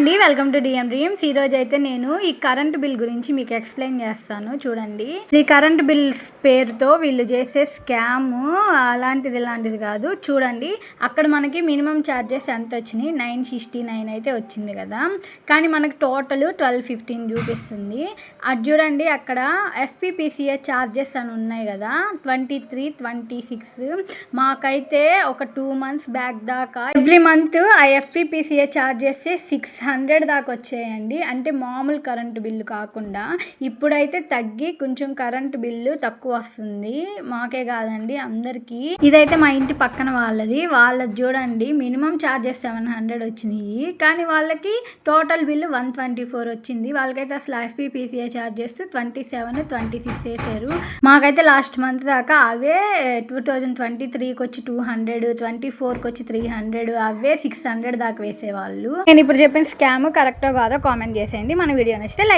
అండి, welcome to DM dreams. ఈరోజు అయితే నేను ఈ కరెంట్ బిల్ గురించి మీకు ఎక్స్ప్లెయిన్ చేస్తాను. చూడండి, ఈ కరెంట్ బిల్స్ పేరుతో వీళ్ళు చేసే స్కామ్ ఇలాంటిది కాదు. చూడండి, అక్కడ మనకి మినిమం ఛార్జెస్ ఎంత వచ్చినాయి, 969 అయితే వచ్చింది కదా. కానీ మనకి టోటల్ 1215 చూపిస్తుంది. అది చూడండి, అక్కడ ఎఫ్పిపిసిఏ ఛార్జెస్ అని ఉన్నాయి కదా, 23, 26. మాకైతే ఒక 2 months బ్యాక్ దాకా ఎవ్రీ మంత్ ఆ ఎఫ్పిపిసిఏ ఛార్జెస్ 600 దాకా వచ్చాయండి. అంటే మామూలు కరెంటు బిల్లు కాకుండా. ఇప్పుడైతే తగ్గి కొంచెం కరెంటు బిల్లు తక్కువ వస్తుంది. మాకే కాదండి, అందరికీ. ఇదైతే మా ఇంటి పక్కన వాళ్ళది చూడండి, మినిమం ఛార్జెస్ 700 వచ్చినాయి. కానీ వాళ్ళకి టోటల్ బిల్లు 124 వచ్చింది. వాళ్ళకైతే అసలు ఎఫ్పిపిసిఏ ఛార్జెస్ 27, 26 వేసారు. మాకైతే లాస్ట్ మంత్ దాకా అవే 2023కి వచ్చి 200, 24కి వచ్చి 300, అవే 600 దాకా వేసేవాళ్ళు. నేను ఇప్పుడు చెప్పిన స్కామ్ కరెక్టో కాదో కామెంట్ చేసేయండి. మన వీడియో నచ్చితే లైక్